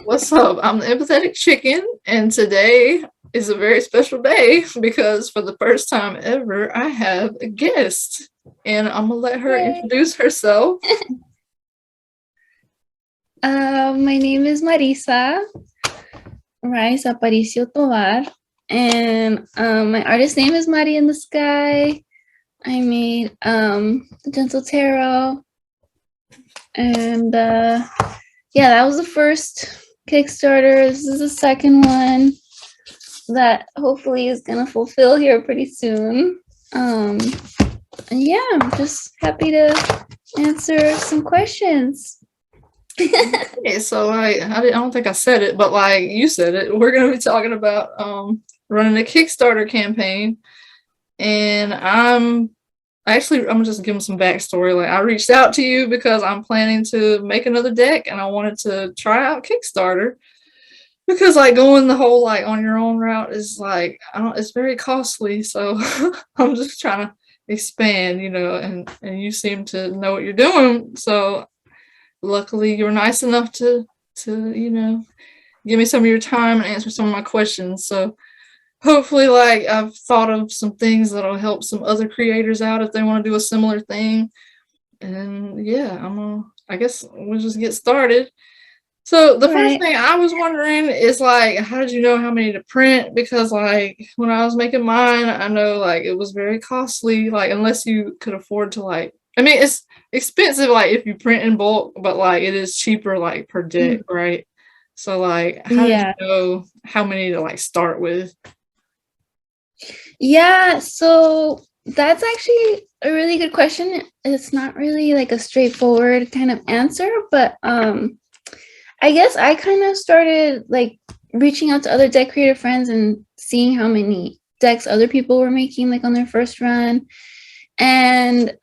What's up? I'm the Empathetic Chicken, and today is a very special day because for the first time ever, I have a guest, and I'm gonna let her Yay. introduce herself. My name is Mariza. Mariza Aparicio Tovar. And my artist name is Mari in the Sky. I made the Gentle Tarot. And yeah, that was the first Kickstarter. This is the second one that hopefully is going to fulfill here pretty soon. And yeah, I'm just happy to answer some questions. Okay, so I don't think I said it, but like you said it, we're gonna be talking about running a Kickstarter campaign, and I'm just giving some backstory. Like I reached out to you because I'm planning to make another deck, and I wanted to try out Kickstarter because like going the whole like on your own route is like it's very costly. So I'm just trying to expand, and you seem to know what you're doing. So luckily you were nice enough to give me some of your time and answer some of my questions. So hopefully like I've thought of some things that'll help some other creators out if they want to do a similar thing. And yeah, I guess we'll just get started. So the first Right. thing I was wondering is like, how did you know how many to print? Because like when I was making mine, I know like it was very costly, like unless you could afford to like, I mean, it's expensive like if you print in bulk, but like it is cheaper like per deck, right? So like, how did Yeah. you know how many to like start with? Yeah, so that's actually a really good question. It's not really like a straightforward kind of answer, but I guess I kind of started like reaching out to other deck creator friends and seeing how many decks other people were making like on their first run. And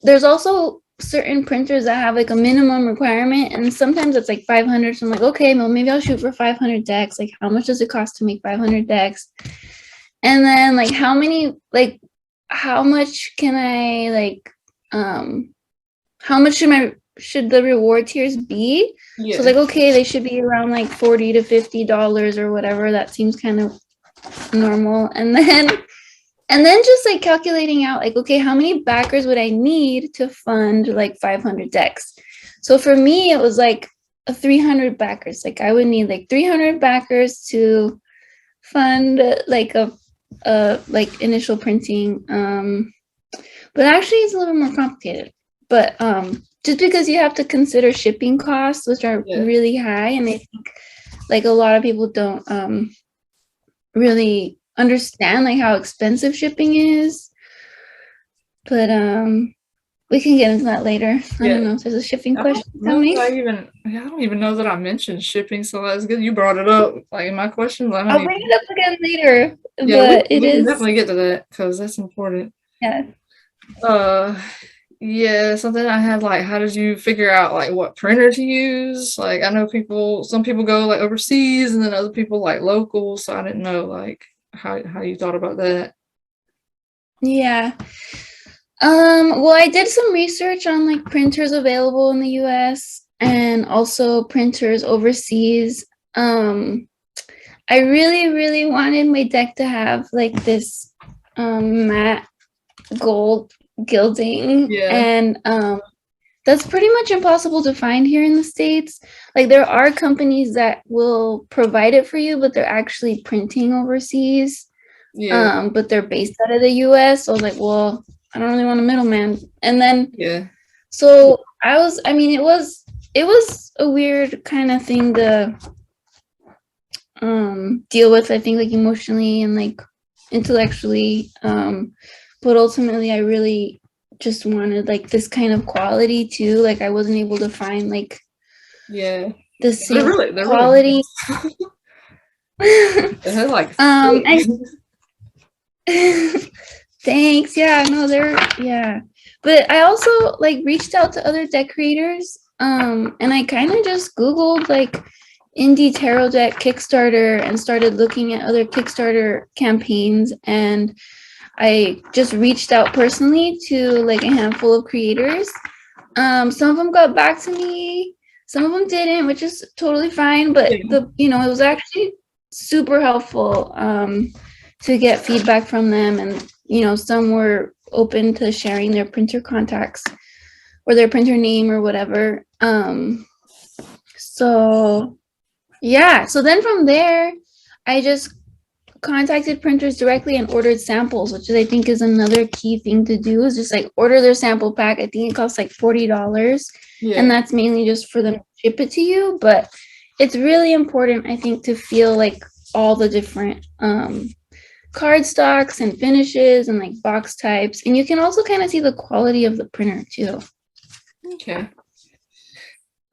there's also certain printers that have like a minimum requirement, and sometimes it's like 500. So I'm like, okay, well maybe I'll shoot for 500 decks. Like how much does it cost to make 500 decks? And then like how much can I how much should the reward tiers be? So Yeah. like, okay, they should be around like $40 to $50 or whatever. That seems kind of normal. And then just like calculating out like, okay, how many backers would I need to fund like 500 decks? So for me, it was like a 300 backers. Like I would need like 300 backers to fund like a like initial printing. But actually it's a little more complicated. But just because you have to consider shipping costs, which are Yeah. really high, and I think like a lot of people don't really understand like how expensive shipping is. But we can get into that later. I don't Yeah. know if there's a shipping I don't question know coming. I don't even know that I mentioned shipping, so that's good you brought it up. Like in my questions, I don't I'll bring even. it up again later, Yeah, but it we can is, definitely get to that because that's important. yeah. Uh, yeah, something I had like, how did you figure out like what printer to use? Like, I know some people go like overseas, and then other people like local. So I didn't know like how you thought about that. Yeah. Well, I did some research on like printers available in the US and also printers overseas. I really, really wanted my deck to have like this matte gold gilding, Yeah, and that's pretty much impossible to find here in the States. Like there are companies that will provide it for you, but they're actually printing overseas. yeah, But they're based out of the US. So I was like, well, I don't really want a middleman. And then yeah, so I mean, it was a weird kind of thing to deal with, I think, like emotionally and like intellectually. But ultimately I really just wanted like this kind of quality too. Like I wasn't able to find like yeah. the same They're really quality. nice. They're like And thick. thanks. Yeah, no, yeah. But I also like reached out to other deck creators. And I kind of just Googled like indie tarot deck Kickstarter and started looking at other Kickstarter campaigns. And I just reached out personally to like a handful of creators. Some of them got back to me. Some of them didn't, which is totally fine. But it was actually super helpful to get feedback from them, and some were open to sharing their printer contacts or their printer name or whatever. So then from there, I just contacted printers directly and ordered samples, which I think is another key thing to do, is just like order their sample pack. I think it costs like $40, and that's mainly just for them to ship it to you. But it's really important, I think, to feel like all the different card stocks and finishes and like box types, and you can also kind of see the quality of the printer too. Okay,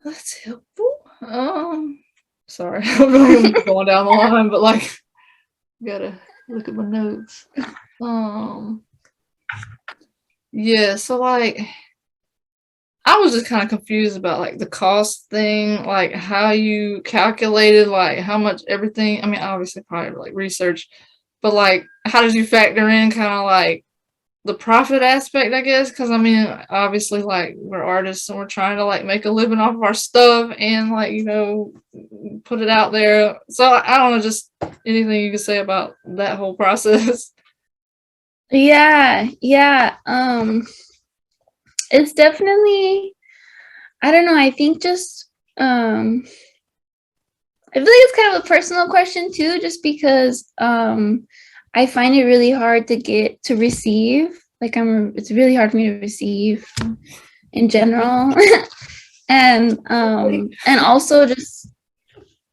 that's helpful. Sorry, I'm not going down the line, but like, gotta look at my notes. Yeah, so like, I was just kind of confused about like the cost thing, like how you calculated like how much everything. I mean, obviously probably like research, but like how did you factor in kind of like the profit aspect, I guess? Because I mean, obviously like we're artists and we're trying to like make a living off of our stuff and like, put it out there. So I don't know, just anything you could say about that whole process. Yeah. It's definitely, I don't know, I think just I feel like it's kind of a personal question too, just because I find it really hard to get to receive. Like it's really hard for me to receive in general. and also just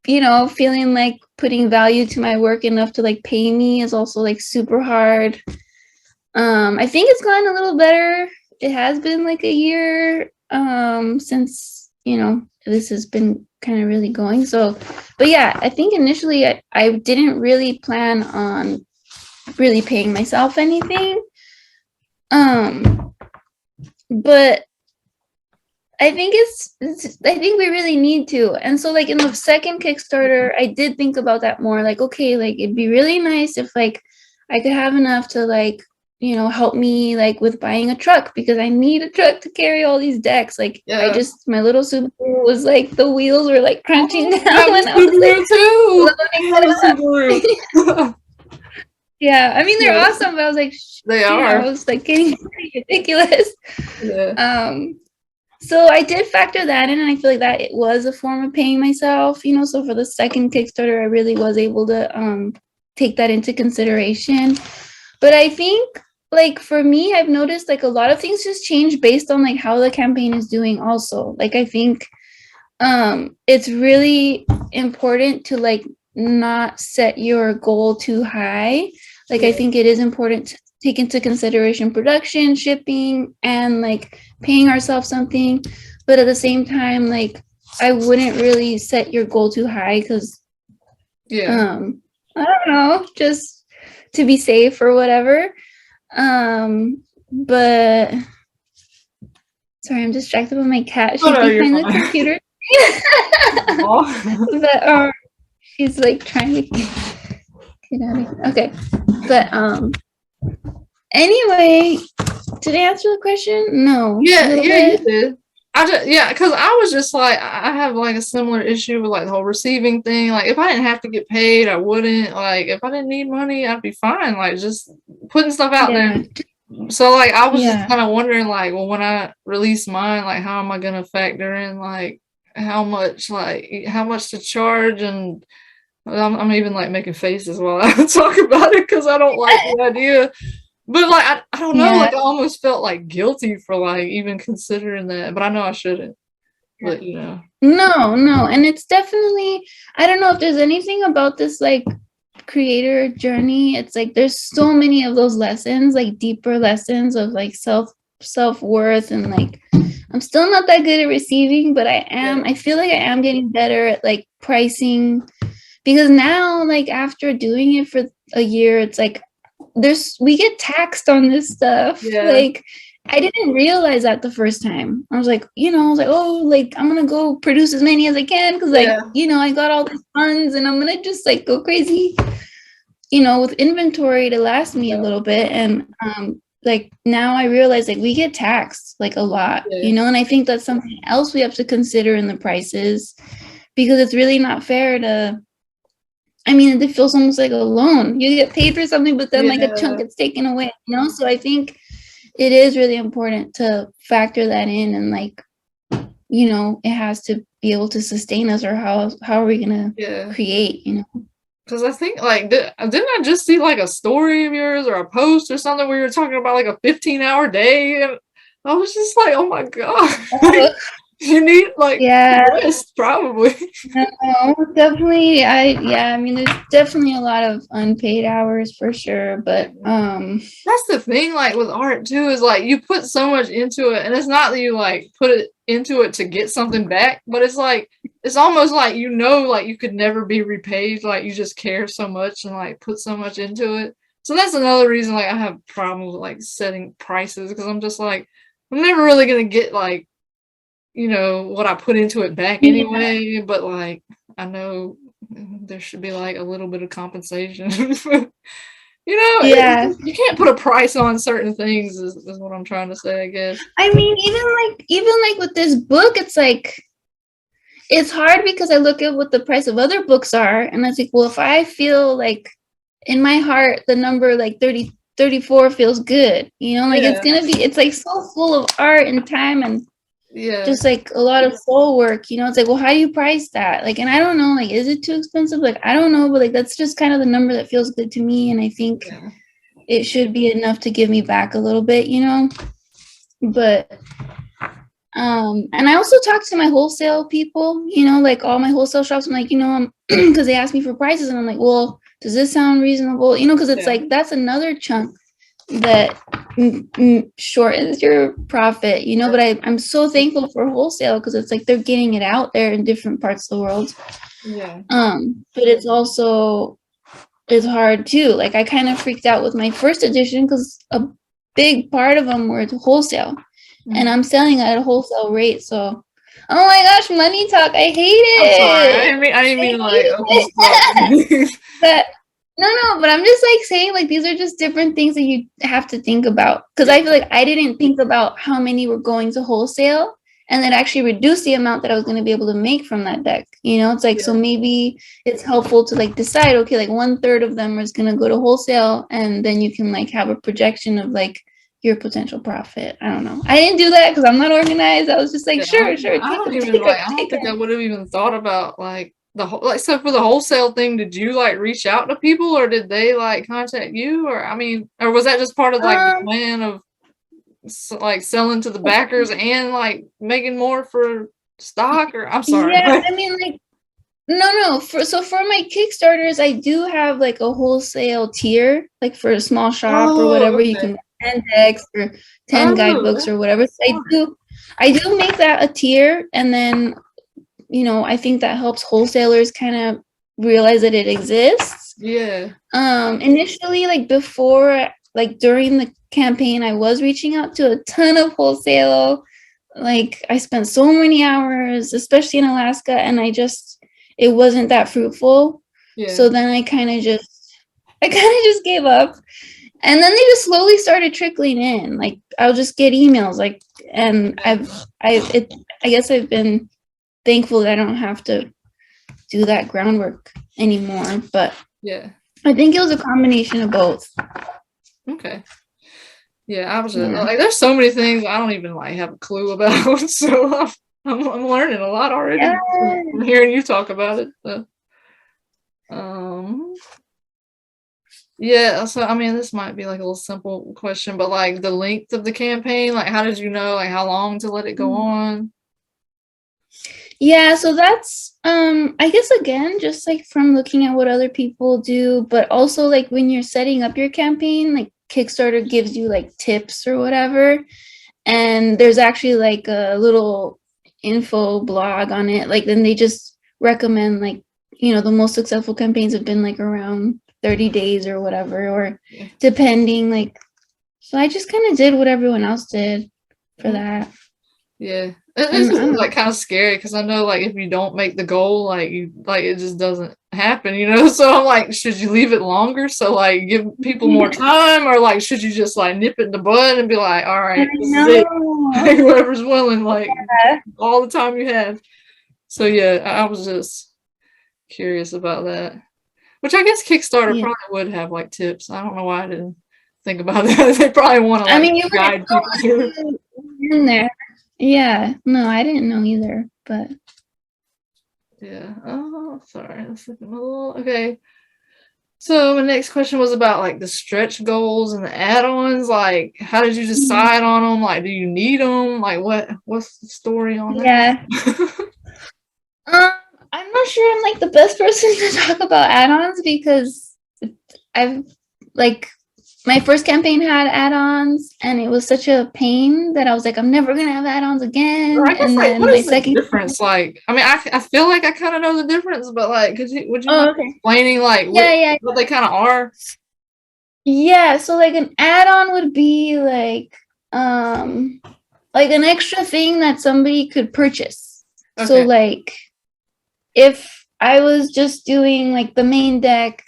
feeling like putting value to my work enough to like pay me is also like super hard. I think it's gotten a little better. It has been like a year since this has been kind of really going. So, but yeah, I think initially I didn't really plan on really paying myself anything. But I think I think we really need to. And so like in the second Kickstarter, I did think about that more, like, okay, like it'd be really nice if like I could have enough to like, help me like with buying a truck, because I need a truck to carry all these decks. Like my little Subaru was like, the wheels were like crunching down when I was like loading it up. Yeah, I mean they're awesome, but I was like, they are. I was like getting pretty ridiculous. Yeah. So I did factor that in, and I feel like that it was a form of paying myself, so for the second Kickstarter, I really was able to take that into consideration. But I think like for me, I've noticed like a lot of things just change based on like how the campaign is doing also. Like I think it's really important to like not set your goal too high. Like I think it is important to take into consideration production, shipping, and like paying ourselves something. But at the same time, like I wouldn't really set your goal too high, because I don't know, just to be safe or whatever. But sorry, I'm distracted by my cat. She's behind the computer. But she's like trying to get out of here. Okay. But anyway, did I answer the question? No. Yeah, you did. Because I was just like, I have like a similar issue with like the whole receiving thing. Like if I didn't have to get paid, I wouldn't. Like if I didn't need money, I'd be fine. Like just putting stuff out there. So like I was just kind of wondering, like, well, when I release mine, like how am I gonna factor in like how much to charge? And I'm even like making faces while I talk about it because I don't like the idea. But like I don't know, like I almost felt like guilty for like even considering that, but I know I shouldn't. But No, and it's definitely, I don't know if there's anything about this like creator journey. It's like there's so many of those lessons, like deeper lessons of like self-worth, and like I'm still not that good at receiving, but I feel like I am getting better at like pricing, because now like after doing it for a year, it's like we get taxed on this stuff. Like I didn't realize that the first time. I was like, oh, like I'm gonna go produce as many as I can, because like I got all these funds and I'm gonna just like go crazy with inventory to last me a little bit. And like now I realize like we get taxed like a lot, Yeah. you know, and I think that's something else we have to consider in the prices, because it's really not fair to, I mean, it feels almost like a loan. You get paid for something, but then like a chunk gets taken away, you know? So I think it is really important to factor that in, and like, you know, it has to be able to sustain us, or how are we gonna create, you know? Because I think like didn't I just see like a story of yours or a post or something where you were talking about like a 15-hour day, and I was just like, oh my god, like, you need like rest probably. No, definitely. I mean, there's definitely a lot of unpaid hours for sure, but that's the thing, like with art too, is like you put so much into it, and it's not that you like put it into it to get something back, but it's like it's almost like, you know, like you could never be repaid, like you just care so much and like put so much into it. So that's another reason like I have problems with like setting prices, because I'm just like, I'm never really gonna get like, you know, what I put into it back anyway, but like I know there should be like a little bit of compensation. You know, you can't put a price on certain things is what I'm trying to say, I guess. I mean, even like with this book, it's like, it's hard because I look at what the price of other books are, and it's like, well, if I feel like in my heart the number like 30, 34 feels good, you know, like it's like so full of art and time and just like a lot of soul work, you know. It's like, well, how do you price that? Like, and I don't know, like, is it too expensive? Like, I don't know, but like that's just kind of the number that feels good to me, and I think it should be enough to give me back a little bit, you know. But and I also talk to my wholesale people, you know, like all my wholesale shops. I'm like, you know, because they ask me for prices, and I'm like, well, does this sound reasonable? You know, because it's like that's another chunk that shortens your profit, you know. But I'm so thankful for wholesale, because it's like they're getting it out there in different parts of the world. But it's also, it's hard too. Like I kind of freaked out with my first edition because a big part of them were wholesale, and I'm selling at a wholesale rate. So, oh my gosh, money talk! I hate it. I'm sorry. I didn't mean like. But no, but I'm just like saying, like, these are just different things that you have to think about, because I feel like I didn't think about how many were going to wholesale, and then actually reduce the amount that I was going to be able to make from that deck. You know, it's like, so maybe it's helpful to like decide, okay, like 1/3 of them is going to go to wholesale, and then you can like have a projection of like your potential profit. I don't know. I didn't do that because I'm not organized. I was just like, sure. I don't think I would have even thought about like the whole, like, so for the wholesale thing, did you like reach out to people, or did they like contact you, or I mean, or was that just part of like the plan of like selling to the backers and like making more for stock? Or I'm sorry. Yeah, I mean, like, no. For my Kickstarters, I do have like a wholesale tier, like for a small shop or whatever. You can 10 decks or 10 guidebooks or whatever. So I do make that a tier, and then, you know, I think that helps wholesalers kind of realize that it exists. Initially, like before, like during the campaign, I was reaching out to a ton of wholesale. Like I spent so many hours, especially in Alaska, and it wasn't that fruitful. So then I kind of just gave up. And then they just slowly started trickling in. Like I'll just get emails, like, and I guess I've been thankful that I don't have to do that groundwork anymore. But I think it was a combination of both. Okay. Yeah, I was just, like, there's so many things I don't even like have a clue about. So I'm learning a lot already from hearing you talk about it. So. Yeah, so I mean, this might be like a little simple question, but like the length of the campaign, like how did you know like how long to let it go on? Yeah, so that's I guess again, just like from looking at what other people do, but also like when you're setting up your campaign, like Kickstarter gives you like tips or whatever, and there's actually like a little info blog on it. Like then they just recommend, like, you know, the most successful campaigns have been like around 30 days or whatever, or depending, like, so I just kind of did what everyone else did for that. It's like kind of scary because I know like if you don't make the goal, like you like it just doesn't happen, you know? So I'm like, should you leave it longer? So like give people more time, or like should you just like nip it in the bud and be like, all right, this is it. Like, whoever's willing, like all the time you have. So yeah, I was just curious about that. Which I guess Kickstarter probably would have like tips. I don't know why I didn't think about that. They probably want to like you guide people through in there. Yeah, no, I didn't know either, but yeah. Oh, sorry. Let's look at my little. Okay. So my next question was about like the stretch goals and the add-ons. Like, how did you decide on them? Like, do you need them? Like, what's the story on that? Yeah. I'm not sure I'm like the best person to talk about add-ons because I've like my first campaign had add-ons and it was such a pain that I was like, I'm never gonna have add-ons again. Right, and like, then what my is second the difference? Like, I mean, I feel like I kind of know the difference, but like, would you mind explaining like what they kind of are? Yeah, so like an add-on would be like an extra thing that somebody could purchase. Okay. So like if I was just doing like the main deck,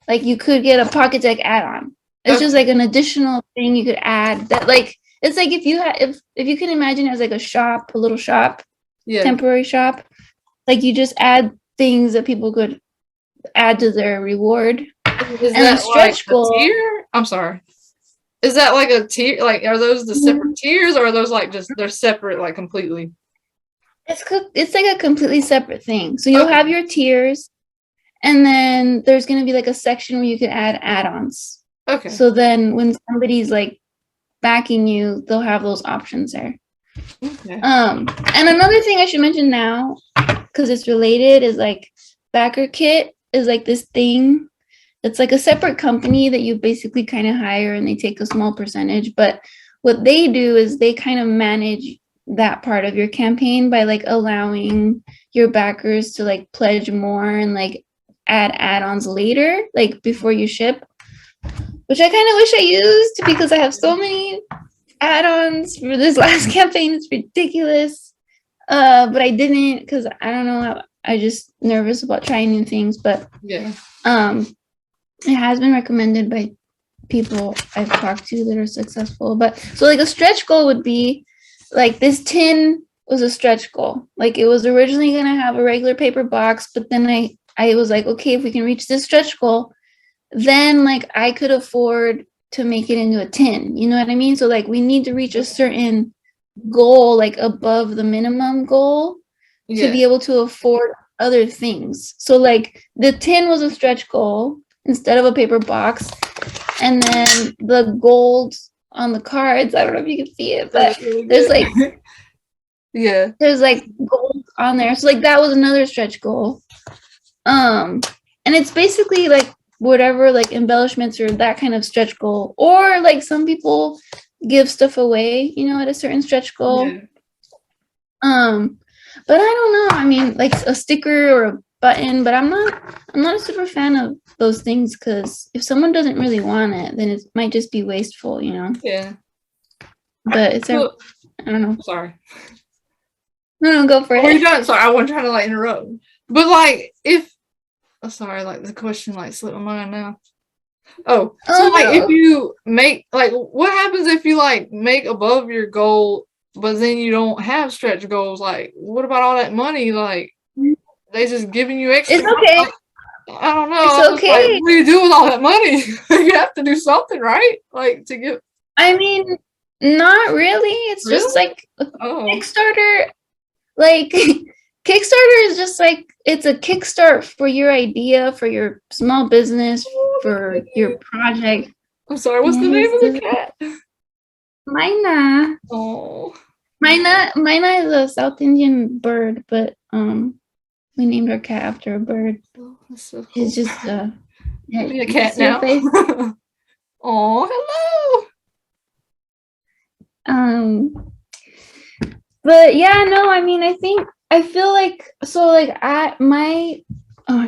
like you could get a pocket deck add-on. It's just like an additional thing you could add that like it's like if you can imagine it as like a little shop, temporary shop, like you just add things that people could add to their reward. Is that stretch like goal, a tier? I'm sorry. Is that like a tier? Like, are those the separate tiers, or are those like just they're separate, like completely? It's like a completely separate thing. So you'll have your tiers, and then there's going to be like a section where you can add add-ons. Okay. So then when somebody's like backing you, they'll have those options there. Okay. And another thing I should mention now, because it's related, is like Backer Kit is like this thing. It's like a separate company that you basically kind of hire and they take a small percentage. But what they do is they kind of manage that part of your campaign by like allowing your backers to like pledge more and like add add-ons later, like before you ship, which I kind of wish I used because I have so many add-ons for this last campaign. It's ridiculous. But I didn't because I don't know. I just nervous about trying new things, but it has been recommended by people I've talked to that are successful. But so like a stretch goal would be like this tin was a stretch goal. Like it was originally going to have a regular paper box, but then I was like, okay, if we can reach this stretch goal, then like I could afford to make it into a tin. You know what I mean? So like we need to reach a certain goal, like above the minimum goal to be able to afford other things. So like the tin was a stretch goal instead of a paper box. And then the gold on the cards, I don't know if you can see it, but there's like there's like gold on there. So like that was another stretch goal. And it's basically like whatever like embellishments or that kind of stretch goal, or like some people give stuff away, you know, at a certain stretch goal. But I don't know. I mean, like a sticker or a button, but I'm not a super fan of those things because if someone doesn't really want it, then it might just be wasteful, you know? Yeah. But it's I don't know. Sorry. No, go for it. Are you done? Sorry, I wasn't trying to like interrupt. But like sorry, like the question like slipped my mind now. So like if you make like what happens if you like make above your goal but then you don't have stretch goals? Like what about all that money? Like they just giving you extra? It's okay. Like, I don't know. It's okay. Like, what do you do with all that money? You have to do something, right? Like to get. I mean, not really. It's just like Kickstarter. Like Kickstarter is just like it's a kickstart for your idea, for your small business, for your project. I'm sorry. What's the name of the cat? Mina. Oh. Mina is a South Indian bird, but we named our cat after a bird. Oh, that's so cool. He's just be a cat now. Oh, hello. But yeah, no, I mean, I feel like so like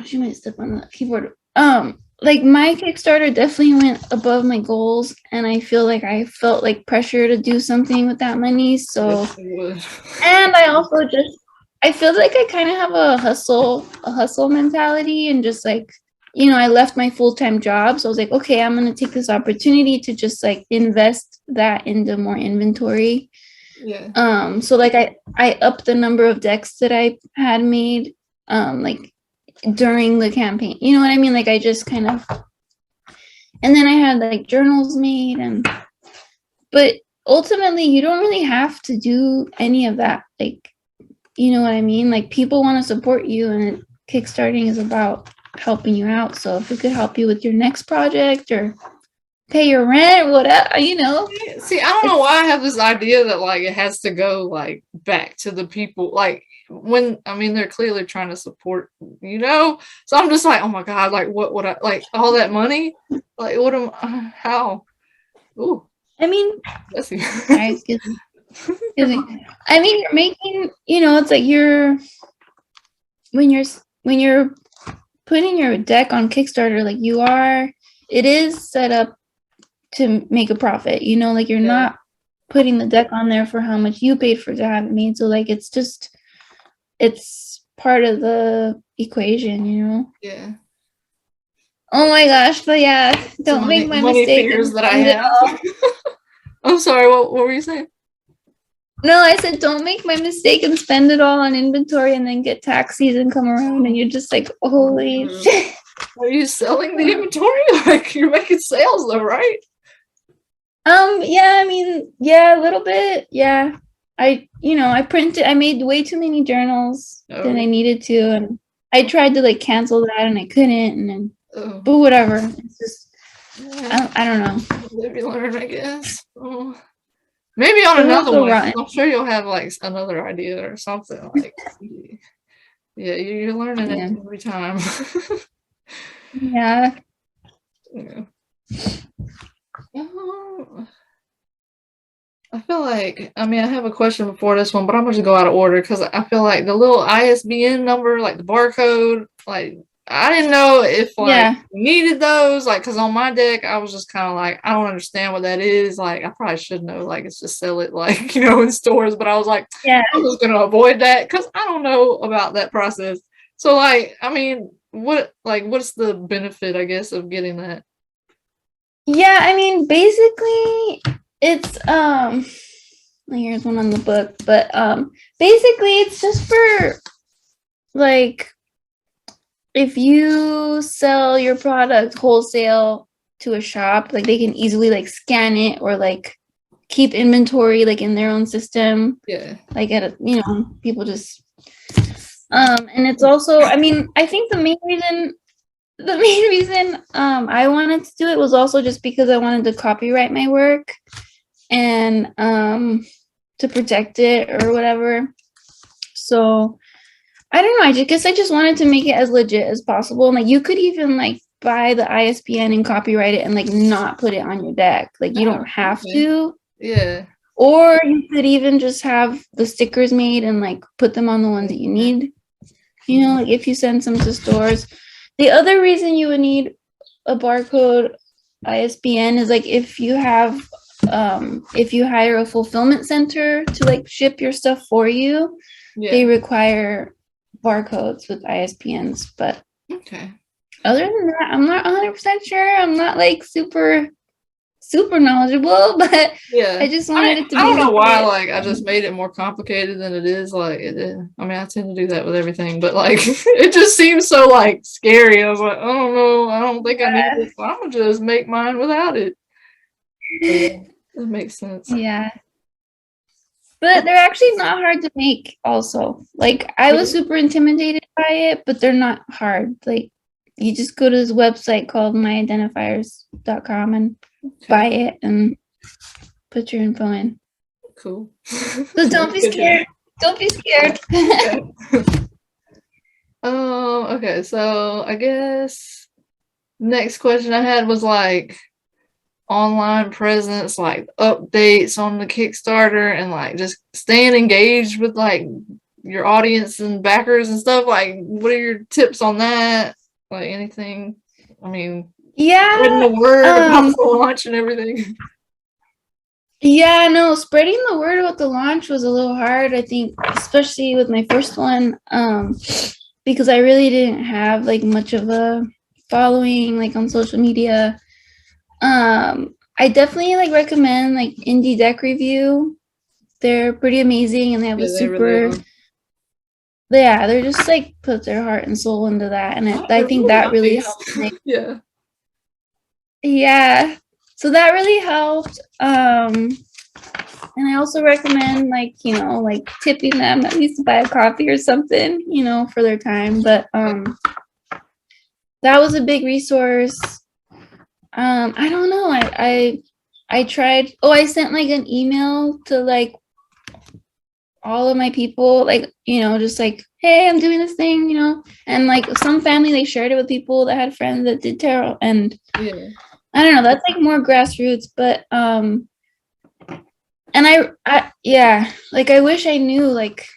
she might step on the keyboard. Like my Kickstarter definitely went above my goals, and I feel like I felt like pressure to do something with that money. So, and I I feel like I kind of have a hustle mentality, and just like, I left my full-time job. So I was like, okay, I'm going to take this opportunity to just like invest that into more inventory. Yeah. So like I upped the number of decks that I had made, like during the campaign. You know what I mean? Like I just kind of, and then I had like journals made, but ultimately you don't really have to do any of that. Like, you know what I mean? Like people want to support you, and Kickstarting is about helping you out. So if it could help you with your next project or pay your rent, whatever, See, I don't know why I have this idea that like it has to go like back to the people, like when they're clearly trying to support, so I'm just like, oh my god, like what would I like all that money, like what am how ooh I mean, bless you. sorry, excuse me. I mean, you're making, it's like when you're putting your deck on Kickstarter, like it is set up to make a profit, like you're not putting the deck on there for how much you paid for to have it made. So like it's part of the equation, Yeah. Oh my gosh, but yeah, don't make my money mistake fears that I have. I'm sorry, what were you saying? No, I said don't make my mistake and spend it all on inventory and then get tax season come around and you're just like, holy shit. Are you selling the inventory? Like you're making sales though, right? Yeah, I mean, yeah, a little bit. Yeah. I made way too many journals than I needed to, and I tried to like cancel that and I couldn't, and then but whatever. It's just I don't know. Live you learn, I guess. Maybe on another one. I'm sure you'll have like another idea or something. Like, yeah, you're learning it every time. Yeah. I feel like, I have a question before this one, but I'm going to go out of order because I feel like the little ISBN number, like the barcode, like I didn't know if like you needed those, like because on my deck I was just kind of like, I don't understand what that is. Like I probably should know, like it's just sell it like in stores, but I was like, I'm just going to avoid that because I don't know about that process. So like, what's the benefit, I guess, of getting that? Yeah, basically it's here's one on the book, but basically it's just for like if you sell your product wholesale to a shop, like they can easily like scan it or like keep inventory like in their own system. Yeah. Like people just and it's also, I think the main reason I wanted to do it was also just because I wanted to copyright my work and to protect it or whatever. So I don't know. I guess I just wanted to make it as legit as possible. And like you could even like buy the ISBN and copyright it and like not put it on your deck. Like you don't have to. Yeah. Or you could even just have the stickers made and like put them on the ones that you need. Like if you send some to stores. The other reason you would need a barcode ISBN is like if you hire a fulfillment center to like ship your stuff for you, they require barcodes with ISBNs. But other than that, I'm not 100% sure. I'm not like super knowledgeable, but I just wanted it to be. I don't know why, like I just made it more complicated than it is. Like I tend to do that with everything, but like it just seems so like scary. I was like, I don't know, I don't think I need it, so I'm gonna just make mine without it. That makes sense. Yeah. But they're actually not hard to make also. Like I was super intimidated by it, but they're not hard. Like you just go to this website called myidentifiers.com and buy it and put your info in. Cool. So don't be scared. Don't be scared. Okay, so I guess next question I had was like online presence, like updates on the Kickstarter and like just staying engaged with like your audience and backers and stuff. Like what are your tips on that? Like anything? Spreading the word about the launch and everything. Yeah, no, spreading the word about the launch was a little hard, I think, especially with my first one, because I really didn't have like much of a following like on social media. I definitely like recommend like Indie Deck Review. They're pretty amazing and they have Yeah, a they really super, are. yeah, they're just like put their heart and soul into that. And I They're think really that really nice. helped make, Yeah. yeah. So that really helped. And I also recommend like, you know, like tipping them at least to buy a coffee or something, you know, for their time. But that was a big resource. I don't know. I tried, oh, I sent like an email to like all of my people, like, you know, just like, hey, I'm doing this thing, you know. And like some family, they shared it with people that had friends that did tarot. And Yeah. I don't know, that's like more grassroots, but and I yeah, like I wish I knew like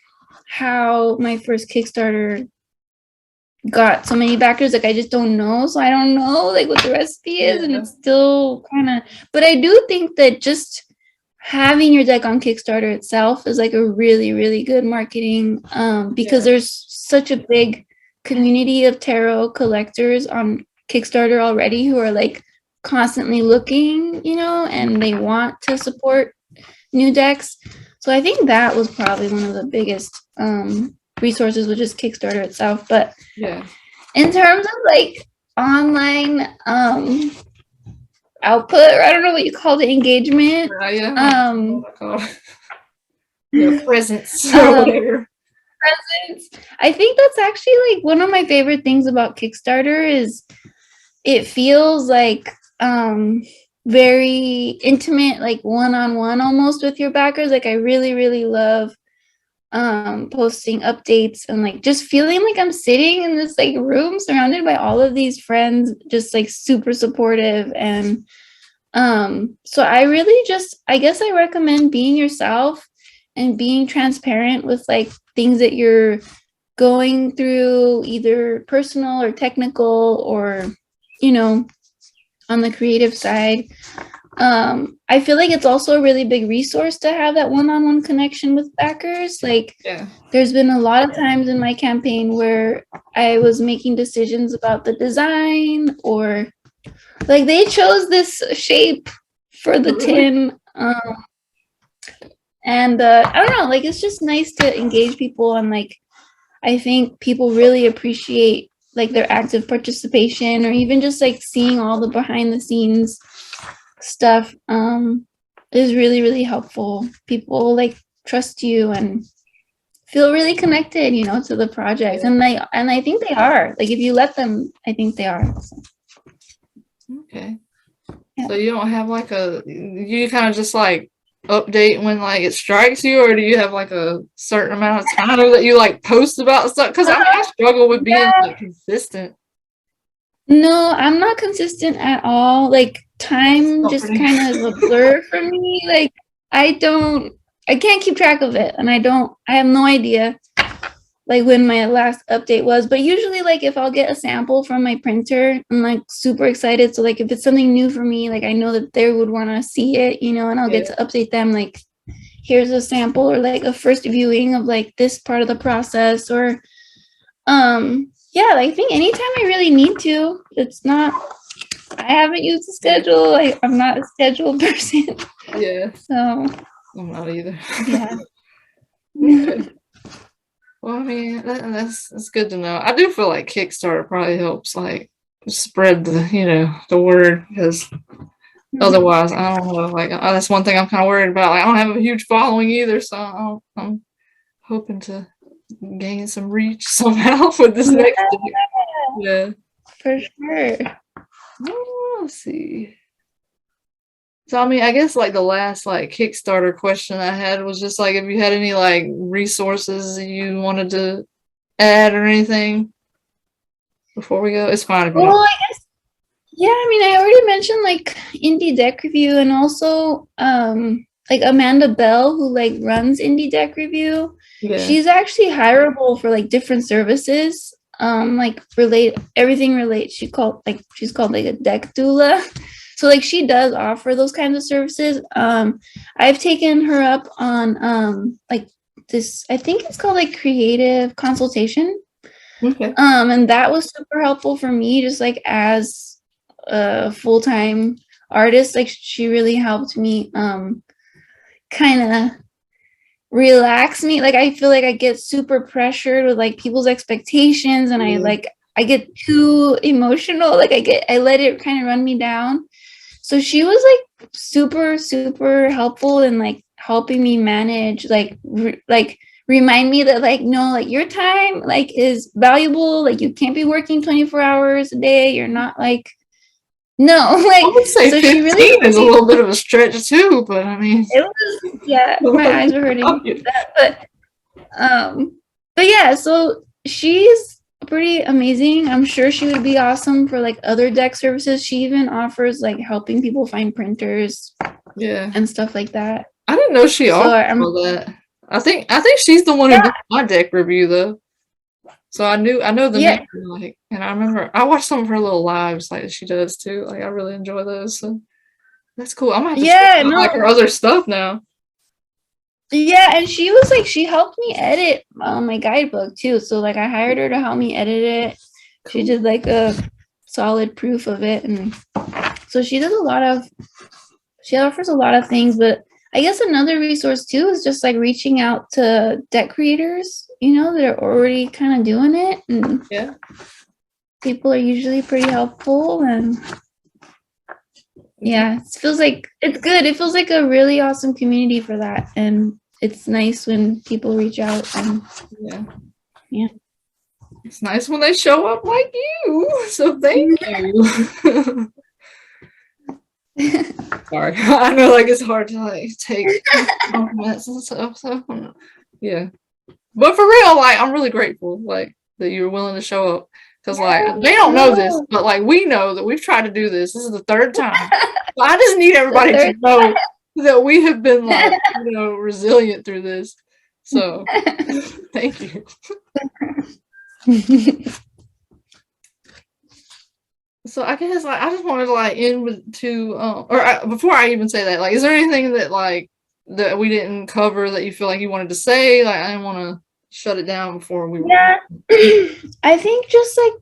how my first Kickstarter got so many backers. Like I just don't know. So I don't know like what the recipe is, and Yeah. it's still kind of, but I do think that just having your deck on Kickstarter itself is like a really, really good marketing because Yeah. there's such a big community of tarot collectors on Kickstarter already who are like constantly looking, you know, and they want to support new decks. So I think that was probably one of the biggest resources, which is Kickstarter itself. But Yeah. in terms of like online output, or I don't know what you call the engagement. Yeah. I don't know what I call it. Yeah, presents or uh, whatever. I think that's actually like one of my favorite things about Kickstarter is it feels like very intimate, like one-on-one almost with your backers. Like I really, really love posting updates and like just feeling like I'm sitting in this like room surrounded by all of these friends, just like super supportive. And so I really just, I guess I recommend being yourself and being transparent with like things that you're going through, either personal or technical, or you know, on the creative side. I feel like it's also a really big resource to have that one-on-one connection with backers. Like Yeah. there's been a lot of times in my campaign where I was making decisions about the design, or like they chose this shape for the Really? tin. And I don't know, like it's just nice to engage people, and like I think people really appreciate like their active participation, or even just like seeing all the behind the scenes stuff is really, really helpful. People like trust you and feel really connected, you know, to the project. Yeah. And I think they are. Like if you let them, I think they are. So, Okay. yeah. So you don't have like you kind of just like update when like it strikes you, or do you have like a certain amount of time that you like post about stuff? Because I mean, I struggle with being Yeah. like consistent. No, I'm not consistent at all. Like time Not just pretty. kind of is a blur for me. Like I can't keep track of it, and I have no idea like when my last update was. But usually like if I'll get a sample from my printer, I'm like super excited. So like if it's something new for me, like I know that they would want to see it, you know, and I'll get Yeah. to update them like here's a sample, or like a first viewing of like this part of the process. Or yeah, like, I think anytime I really need to. It's not, I haven't used a schedule. Like I'm not a scheduled person. Yeah. So I'm not either. yeah. Okay. Well, I mean, that's good to know. I do feel like Kickstarter probably helps like spread the word, because otherwise, I don't know. Like that's one thing I'm kind of worried about. Like, I don't have a huge following either, so I'm hoping to gain some reach somehow with this Yeah, next deck. Yeah. for sure. Oh, let's see. So I mean, I guess like the last like Kickstarter question I had was just like if you had any like resources you wanted to add or anything before we go. It's fine if you Well, don't. I guess, yeah, I mean, I already mentioned like Indie Deck Review, and also like Amanda Bell, who like runs Indie Deck Review. Yeah. She's actually hireable for like different services. Like relate everything relates. She's called like a deck doula. So like she does offer those kinds of services. I've taken her up on like this, I think it's called like creative consultation. Okay. And that was super helpful for me, just like as a full-time artist. Like she really helped me kind of relax me. Like I feel like I get super pressured with like people's expectations, and I get too emotional. Like I let it kind of run me down. So she was like super, super helpful in like helping me manage, like remind me that like, no, like your time like is valuable. Like you can't be working 24 hours a day. You're not like, no, like, I would say so 15 she really is a little bit of a stretch too, but I mean, it was, yeah, my eyes were hurting with that, but yeah, so she's pretty amazing. I'm sure she would be awesome for like other deck services. She even offers like helping people find printers yeah, and stuff like that. I didn't know she So offered all that. I think she's the one who did my deck review though. So I know the yeah, name, like, and I remember I watched some of her little lives like she does too. Like I really enjoy those. So that's cool. I'm gonna have to check yeah, out no, like her other stuff now. yeah, and she was like, she helped me edit my guidebook too. So like I hired her to help me edit it. She did like a solid proof of it, and so she offers a lot of things. But I guess another resource too is just like reaching out to deck creators, that are already kind of doing it, and Yeah. people are usually pretty helpful. And yeah, it feels like it's good. It feels like a really awesome community for that, and it's nice when people reach out. And yeah, it's nice when they show up like you. So thank you. Sorry, I know like it's hard to like take compliments and stuff. So yeah, but for real, like I'm really grateful like that you're willing to show up, because like they don't know this, but like we know that we've tried to do this. This is the third time. So I just need everybody to know that we have been like resilient through this. So thank you. So I guess like I just wanted to like end with before I even say that, like, is there anything that like that we didn't cover that you feel like you wanted to say? Like I didn't want to shut it down before we. Yeah, I think just like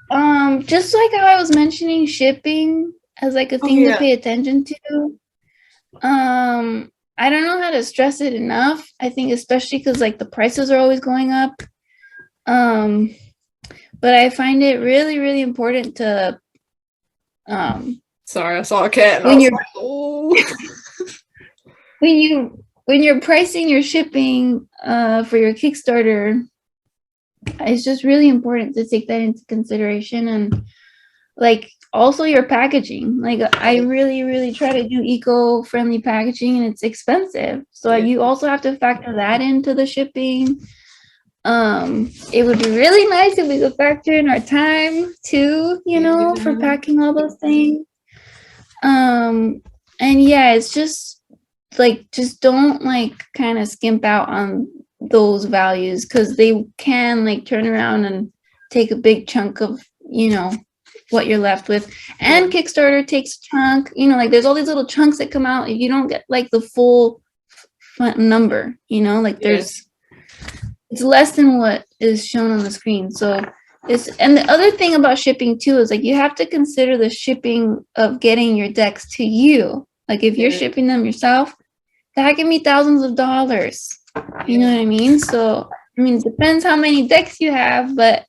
how I was mentioning shipping as like a thing to pay attention to. I don't know how to stress it enough. I think especially because like the prices are always going up. But I find it really, really important to sorry, I saw a cat. When you're like, oh. when you're pricing your shipping for your Kickstarter, it's just really important to take that into consideration, and like also your packaging. Like I really, really try to do eco-friendly packaging, and it's expensive. So you also have to factor that into the shipping. It would be really nice if we could factor in our time too, for packing all those things. And yeah, it's just like, just don't like kind of skimp out on those values, because they can like turn around and take a big chunk of, what you're left with. And Kickstarter takes a chunk, like there's all these little chunks that come out. You don't get like the full number, like there's, it's less than what is shown on the screen. So and the other thing about shipping too is like you have to consider the shipping of getting your decks to you. Like if you're shipping them yourself, that can be thousands of dollars. You know what I mean? So I mean, it depends how many decks you have, but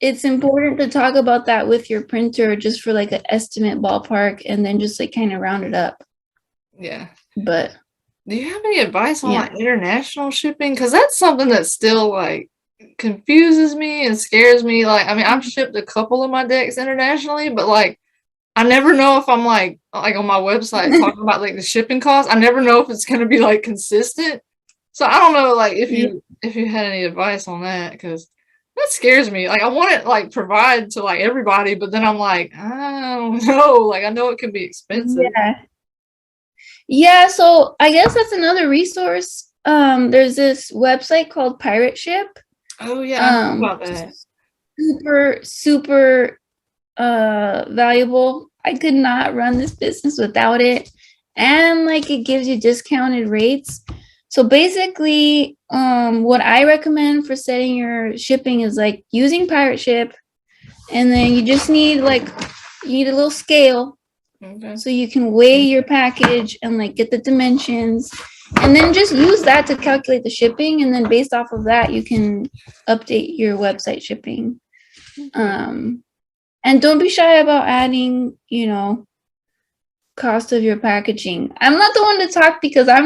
it's important to talk about that with your printer, just for like an estimate ballpark, and then just like kind of round it up. Yeah. But do you have any advice on like international shipping? Because that's something that still like confuses me and scares me. Like, I mean, I've shipped a couple of my decks internationally, but like I never know if I'm like on my website talking about like the shipping costs. I never know if it's gonna be like consistent. So I don't know like if you had any advice on that, because that scares me. Like I want it like provide to like everybody, but then I'm like, I don't know. Like I know it can be expensive. Yeah, so I guess that's another resource. There's this website called Pirate Ship. Oh yeah, I know about that. Super, super valuable. I could not run this business without it. And like it gives you discounted rates. So basically, what I recommend for setting your shipping is like using Pirate Ship, and then you just need you need a little scale, Okay. so you can weigh your package and like get the dimensions, and then just use that to calculate the shipping, and then based off of that, you can update your website shipping. And don't be shy about adding, cost of your packaging. I'm not the one to talk because I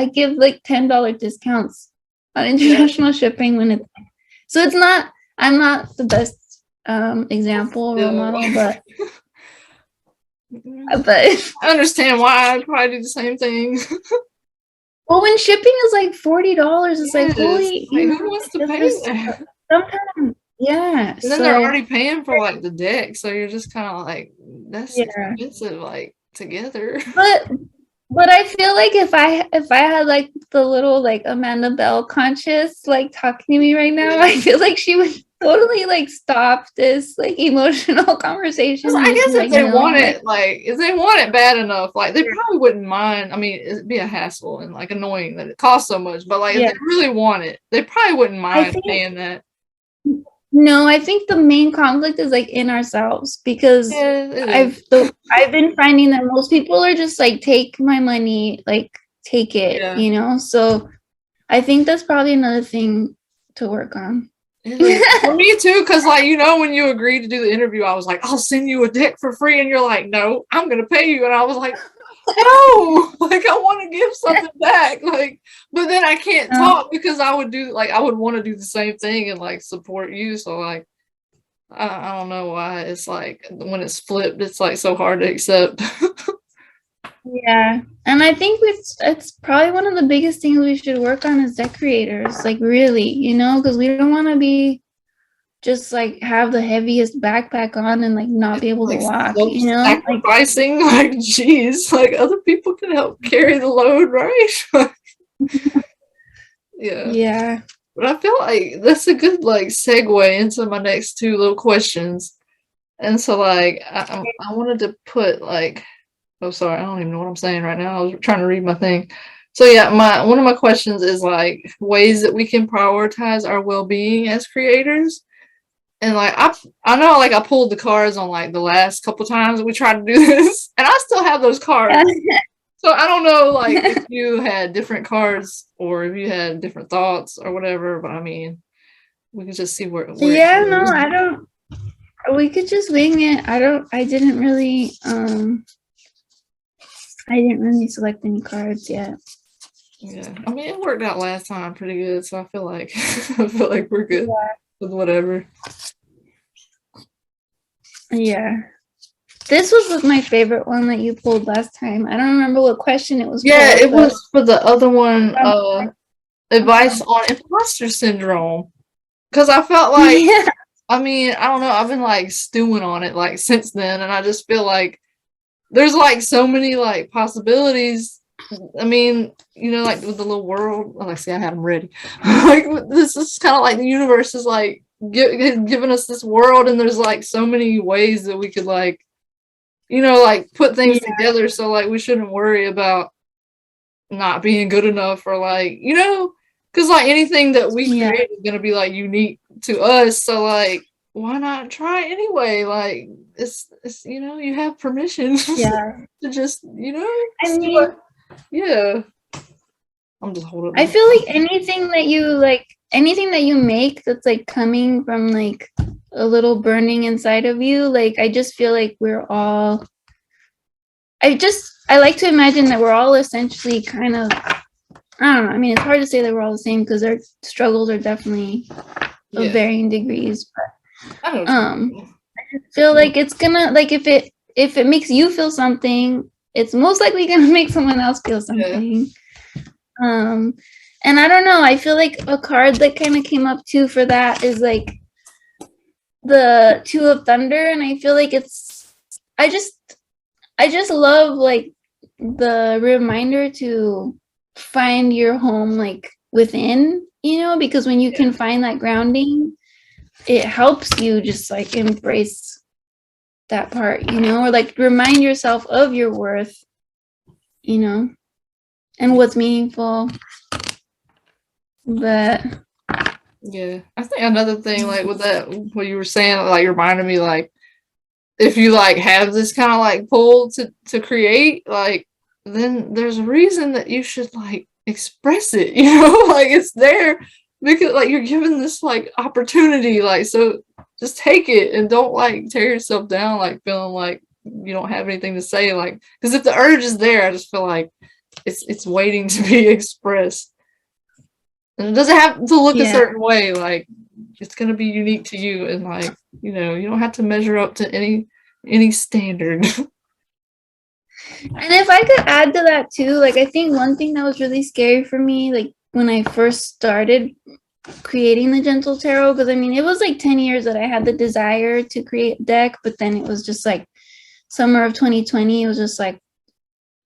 give like $10 discounts on international shipping when it's so it's not I'm not the best example role model, but I understand why I'd probably do the same thing. Well, when shipping is like $40, it's like holy. Who wants to pay that? Sometimes, yeah. And then they're already paying for like the deck, so you're just kind of like, that's expensive, like together. But I feel like if I had like the little like Amanda Bell conscious like talking to me right now, I feel like she would totally like stop this like emotional conversation. I guess if they want it, like if they want it bad enough, like they probably wouldn't mind. I mean, it'd be a hassle and like annoying that it costs so much, but like if they really want it, they probably wouldn't mind paying that. No, I think the main conflict is like in ourselves, because I've been finding that most people are just like, take my money, like take it, so I think that's probably another thing to work on. For me too, because like when you agreed to do the interview, I was like, I'll send you a deck for free, and you're like, no, I'm gonna pay you, and I was like, no, like I want to give something back, like, but then I can't talk because I would want to do the same thing and like support you, so like I don't know why it's like when it's flipped, it's like so hard to accept. Yeah, and I think it's probably one of the biggest things we should work on as deck creators, like really, because we don't want to be just like have the heaviest backpack on and like not be able to walk, sacrificing, like geez, like other people can help carry the load, right? Yeah. But I feel like that's a good like segue into my next two little questions. And so like I wanted to put like, oh sorry, I don't even know what I'm saying right now. I was trying to read my thing. So yeah, one of my questions is like ways that we can prioritize our well-being as creators. And like I know like I pulled the cards on like the last couple times that we tried to do this, and I still have those cards. So I don't know like if you had different cards or if you had different thoughts or whatever, but I mean we could just see where I don't, we could just wing it. I didn't really select any cards yet. Yeah, I mean it worked out last time pretty good, so I feel like we're good with whatever. Yeah, this was my favorite one that you pulled last time. I don't remember what question it was. Yeah, it was for the other one. Advice on imposter syndrome, because I felt like I mean I don't know, I've been like stewing on it like since then, and I just feel like there's like so many like possibilities. I mean, like with the little world, I see I had them ready. Like this is kind of like the universe is like giving us this world, and there's like so many ways that we could like, like put things together. So like we shouldn't worry about not being good enough, or like, because like anything that we create is gonna be like unique to us. So like, why not try anyway? Like it's you have permission to just I mean, I'm just holding. I feel like anything that you make that's like coming from like a little burning inside of you, like I just feel like we're all, I like to imagine that we're all essentially kind of, I don't know, I mean it's hard to say that we're all the same because our struggles are definitely of varying degrees, but I just feel like it's gonna, like if it makes you feel something, it's most likely gonna make someone else feel something. And I don't know, I feel like a card that kind of came up too for that is like the Two of Thunder, and I feel like I just love like the reminder to find your home like within, because when you can find that grounding, it helps you just like embrace that part, you know, or like remind yourself of your worth, you know, and what's meaningful. But yeah, I think another thing, like with that, what you were saying, like reminded me, like if you like have this kind of like pull to create, like then there's a reason that you should like express it, you know, like it's there because like you're given this like opportunity, like so just take it and don't like tear yourself down, like feeling like you don't have anything to say, like because if the urge is there, I just feel like it's waiting to be expressed. And it doesn't have to look a yeah, certain way, like it's gonna be unique to you and like, you know, you don't have to measure up to any standard. and if I could add to that too, like I think one thing that was really scary for me, like when I first started creating the Gentle Tarot, because I mean it was like 10 years that I had the desire to create a deck, but then it was just like summer of 2020, it was just like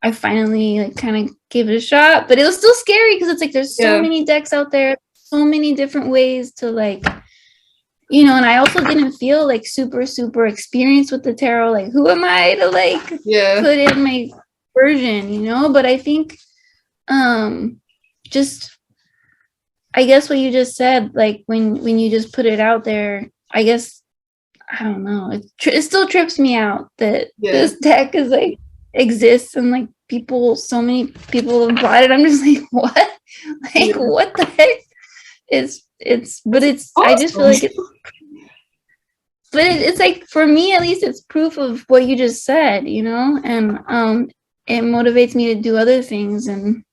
I finally like kind of gave it a shot, but it was still scary because it's like there's so many decks out there, so many different ways to like, you know, and I also didn't feel like super experienced with the tarot. Like, who am I to like put in my version, you know? But I think just I guess what you just said, like when you just put it out there, I guess I don't know, it still trips me out that this deck is like exists and like so many people have bought it. I'm just like, what? Like what the heck? But it's awesome. I just feel like it's like for me at least it's proof of what you just said, you know, and it motivates me to do other things and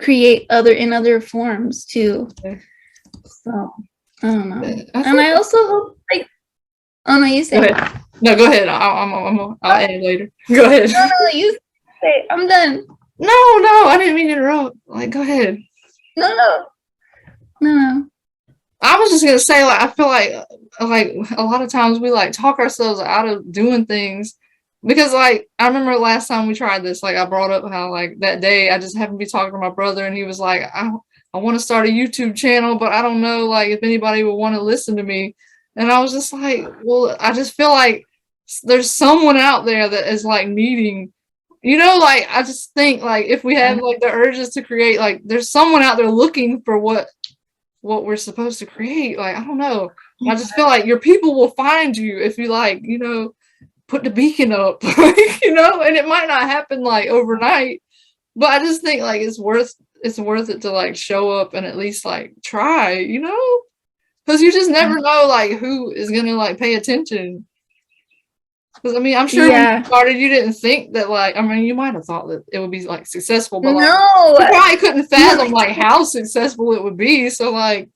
create in other forms too. So I don't know. And I also hope like oh no, you say no, go ahead. I'll add later. Go ahead. No, you say. I'm done. No, I didn't mean to interrupt. Like, go ahead. No. I was just gonna say, like, I feel like a lot of times we like talk ourselves out of doing things because, like, I remember last time we tried this. Like, I brought up how like that day I just happened to be talking to my brother, and he was like, I want to start a YouTube channel, but I don't know like if anybody would want to listen to me. And I was just like, well, I just feel like there's someone out there that is like needing, you know, like I just think like if we have like the urges to create, like there's someone out there looking for what we're supposed to create. Like, I don't know. I just feel like your people will find you if you like, you know, put the beacon up, you know, and it might not happen like overnight, but I just think like it's worth it to like show up and at least like try, you know? Because you just never know, like, who is going to, like, pay attention. Because, I mean, I'm sure when you started, you didn't think that, like, I mean, you might have thought that it would be, like, successful. But, like, you probably couldn't fathom, like, how successful it would be. So, like,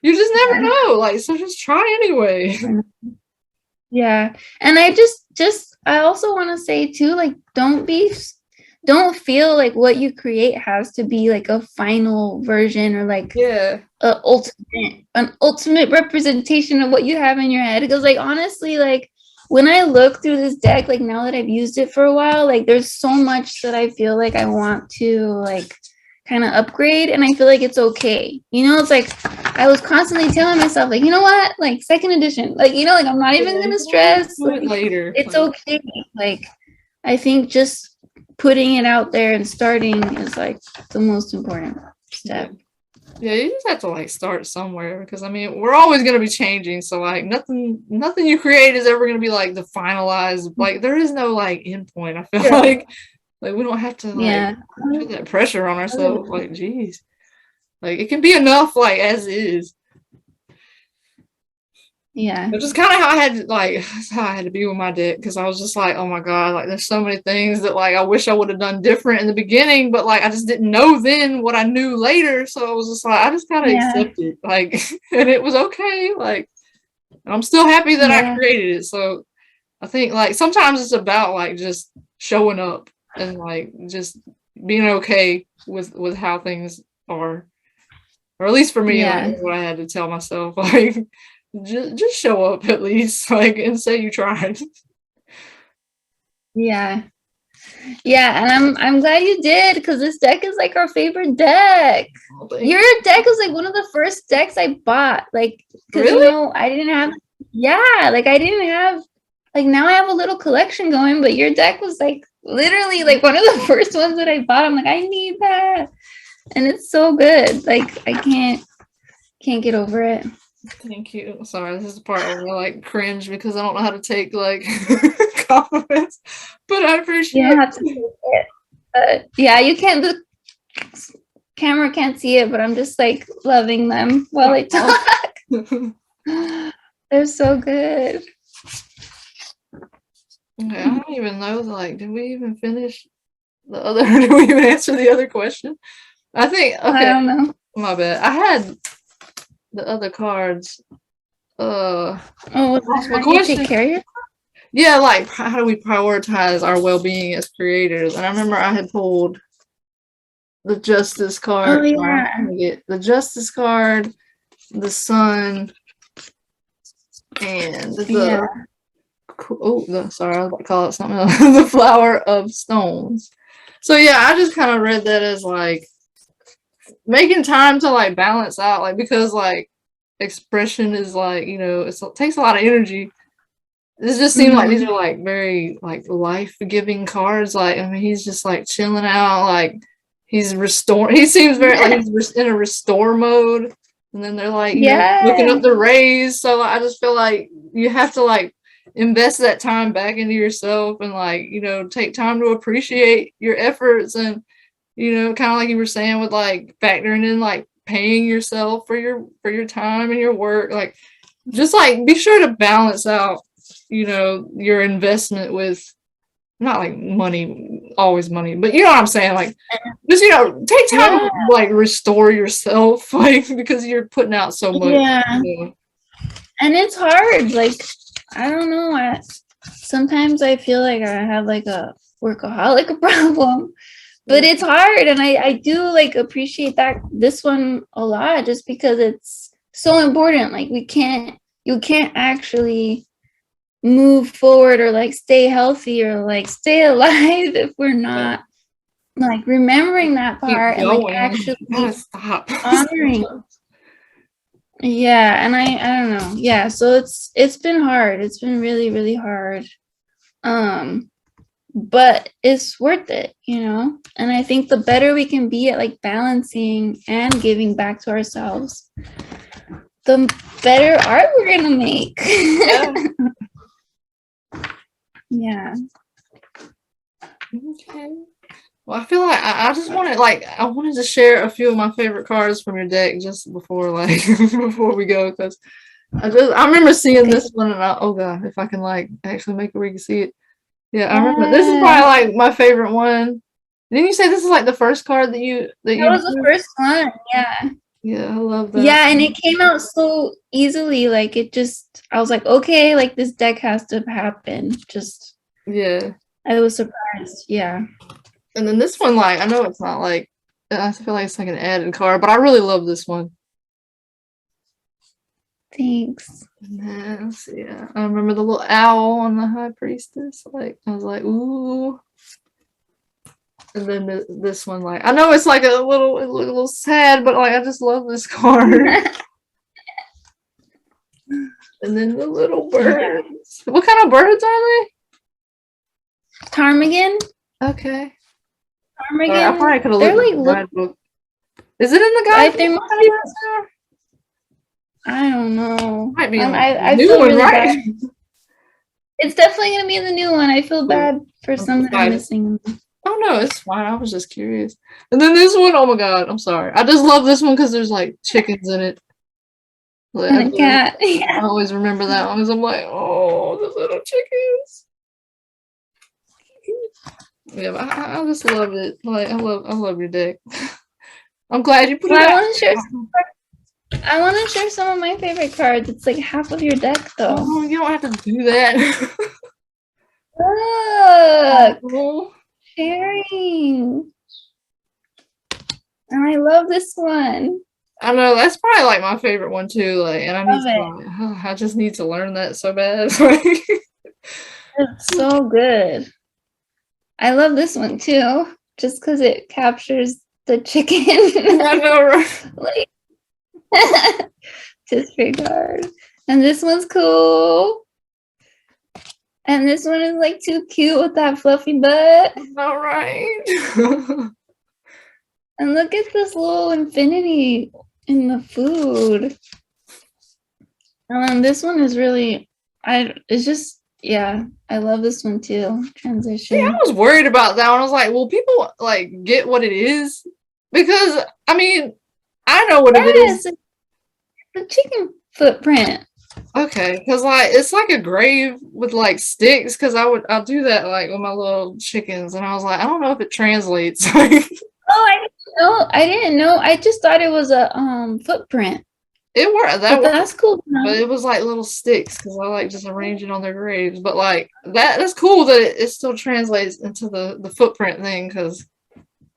you just never know. Like, so just try anyway. Yeah. And I I also want to say, too, like, don't feel like what you create has to be like a final version or like an ultimate representation of what you have in your head. Because like honestly, like when I look through this deck, like now that I've used it for a while, like there's so much that I feel like I want to like kind of upgrade, and I feel like it's okay. You know, it's like I was constantly telling myself, like, you know what, like second edition, like, you know, like I'm not even gonna stress. Like, later. It's okay. Like I think just putting it out there and starting is like the most important step. Yeah, you just have to like start somewhere because I mean we're always gonna be changing. So like nothing you create is ever gonna be like the finalized. Like there is no like end point. I feel like we don't have to like put that pressure on ourselves. Like geez, like it can be enough like as is. Yeah, which is kind of how I had to be with my deck because I was just like, oh my god, like there's so many things that like I wish I would have done different in the beginning, but like I just didn't know then what I knew later, so I was just like I just kind of accepted like, and it was okay. Like I'm still happy that I created it. So I think like sometimes it's about like just showing up and like just being okay with how things are, or at least for me, like that's what I had to tell myself, like. Just show up at least, like, and say you tried. Yeah, and I'm glad you did because this deck is like our favorite deck. Your deck was like one of the first decks I bought, like because you know I didn't have, like I didn't have like now I have a little collection going, but your deck was like literally like one of the first ones that I bought. I'm like, I need that. And it's so good. Like I can't get over it. Thank you. Sorry, this is the part where I like cringe because I don't know how to take like compliments, but I appreciate You don't have to take it. But yeah, you can't, the camera can't see it, but I'm just like loving them while I talk. They're so good. Okay, I don't even know, like, did we even finish the other, did we even answer the other question? I think, I okay, don't know. my bad. I had the other cards. Oh, Lost my how do you question. take care of yourself? Yeah, like, how do we prioritize our well-being as creators? And I remember I had pulled the Justice card. Oh, yeah. Let me get the Justice card, the Sun, and the sorry, I was about to call it something else. The Flower of Stones. So yeah, I just kind of read that as like making time to like balance out, like because like expression is like, you know, it takes a lot of energy. This just seemed like these are like very like life-giving cards. Like, I mean, he's just like chilling out, like he's restoring. He seems very like he's in a restore mode. And then they're like, you know, looking up the rays. So I just feel like you have to like invest that time back into yourself and like, you know, take time to appreciate your efforts and, you know, kind of like you were saying with like factoring in like paying yourself for your time and your work. Like just like be sure to balance out, you know, your investment with not like money, always money, but you know what I'm saying? Like just, you know, take time to like restore yourself, like because you're putting out so much. Yeah. You know? And it's hard. Like, I don't know. Sometimes I feel like I have like a workaholic problem, but it's hard. And I do like appreciate this one a lot just because it's so important. Like you can't actually move forward or like stay healthy or like stay alive if we're not like remembering that part and like actually honoring. Yeah, and I don't know. Yeah, so it's been hard. It's been really, really hard. But it's worth it, you know? And I think the better we can be at like balancing and giving back to ourselves, the better art we're gonna make. Yeah. Okay. Well, I feel like I just wanted I wanted to share a few of my favorite cards from your deck just before like before we go because I remember seeing this one and oh god, if I can like actually make it where you can see it. Yeah, I remember this is probably like my favorite one. Didn't you say this is like the first card that was the first one? Yeah. Yeah, I love that. Yeah, and it came out so easily. Like I was like, okay, like this deck has to happen. Just I was surprised. Yeah. And then this one, like, I know it's not like I feel like it's like an added card, but I really love this one. Thanks. Yeah, yeah. I remember the little owl on the High Priestess. Like, I was like, ooh. And then this one, like, I know it's like a little sad, but like, I just love this card. And then the little birds. What kind of birds are they? Ptarmigan. Okay. Ptarmigan. I probably could have looked at the guidebook. Is it in the guidebook? I don't know. Might be in I new feel one, really right? bad. It's definitely gonna be in the new one. I feel bad for some that I'm missing. Oh no, it's fine. I was just curious. And then this one, oh my god, I'm sorry. I just love this one because there's like chickens in it. Like, and a cat. I always remember that one because I'm like, oh, the little chickens. Yeah, but I just love it. Like I love your deck. I'm glad you put it out. I want to share some of my favorite cards. It's like half of your deck, though. Oh, you don't have to do that. Look, sharing. And I love this one. I know that's probably like my favorite one too. Like, and I just need to learn that so bad. It's so good. I love this one too, just because it captures the chicken. I know, right? Like, disregard. And this one's cool. And this one is like too cute with that fluffy butt. All right. And look at this little infinity in the food. And then this one is really, it's just, yeah, I love this one too. Transition. Yeah, I was worried about that one. I was like, will people like get what it is? Because I mean, I know what it is. It's a chicken footprint. Okay, because like it's like a grave with like sticks. Because I'll do that like with my little chickens, and I was like, I don't know if it translates. Oh, I didn't know. I just thought it was a footprint. It worked. That's cool. But it was like little sticks because I like just arranging on their graves. But like that's cool that it still translates into the footprint thing because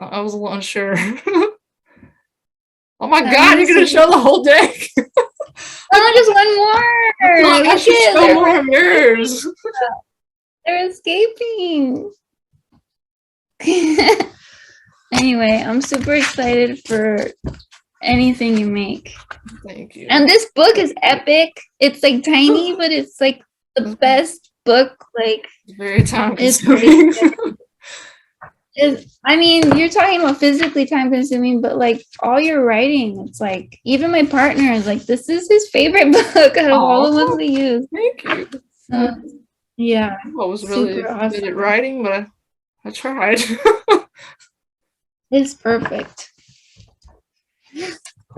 I was a little unsure. Oh my God, you're gonna show the whole deck. Oh, just one more. I should show more of yours. They're escaping. Anyway, I'm super excited for anything you make. Thank you. And this book is epic. It's like tiny, but it's like the best book. Like it's very time consuming. I mean, you're talking about physically time consuming, but like all your writing, it's like even my partner is like, this is his favorite book out of all the ones we use. Thank you. So, yeah. I was really good at writing, but I tried. It's perfect.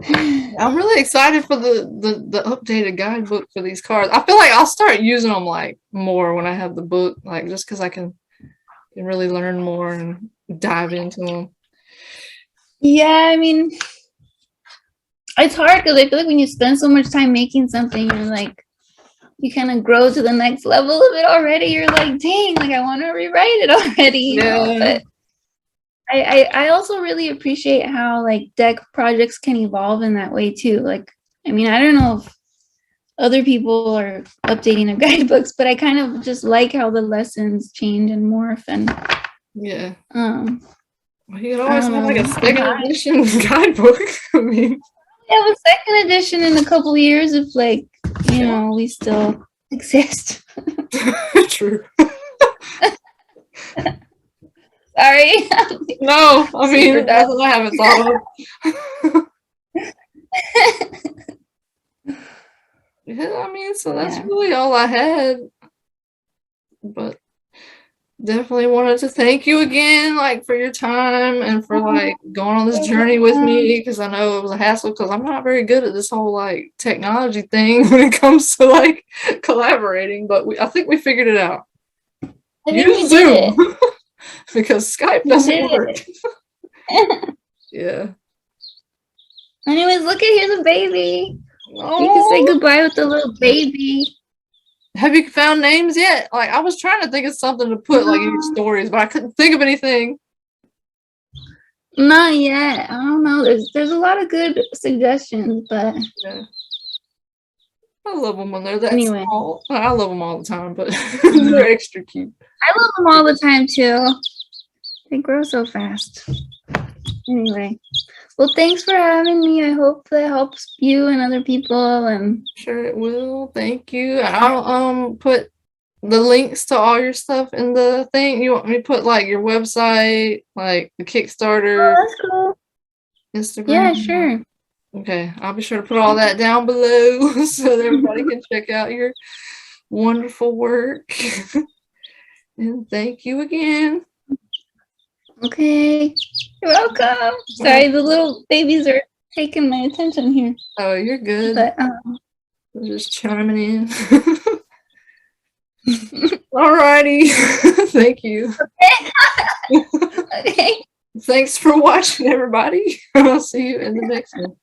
I'm really excited for the updated guidebook for these cards. I feel like I'll start using them like more when I have the book, like just because I can really learn more and dive into them. Yeah, I mean, it's hard because I feel like when you spend so much time making something and like you kind of grow to the next level of it already, you're like, dang, like I want to rewrite it already. You know? But I also really appreciate how like deck projects can evolve in that way too. Like, I mean, I don't know if other people are updating their guidebooks, but I kind of just like how the lessons change and morph and yeah. Well, you could always have like a second edition guidebook. I mean, yeah, a second edition in a couple of years if like, you know, we still exist. True. Sorry. No, I mean, that's what I haven't thought of. Yeah, I mean, so that's really all I had. But definitely wanted to thank you again, like, for your time and for, like, going on this journey with me, because I know it was a hassle, because I'm not very good at this whole, like, technology thing when it comes to, like, collaborating, but I think we figured it out. Use Zoom, because Skype doesn't work. Yeah. Anyways, look at here's a baby. Oh. You can say goodbye with the little baby. Have you found names yet? Like, I was trying to think of something to put like in your stories, but I couldn't think of anything. Not yet. I don't know. There's a lot of good suggestions, but yeah. I love them when they're that small. I love them all the time, but they're extra cute. I love them all the time too. They grow so fast. Anyway, well, thanks for having me. I hope that helps you and other people. And sure it will. Thank you. I'll put the links to all your stuff in the thing. You want me to put like your website, like the Kickstarter? Oh, that's cool. Instagram? Yeah, sure. Okay, I'll be sure to put all that down below so that everybody can check out your wonderful work. And thank you again. Okay, you're welcome. Sorry, the little babies are taking my attention here. Oh, you're good. But, I'm just chiming in. Alrighty. Thank you. Okay. Thanks for watching, everybody. I'll see you in the next one.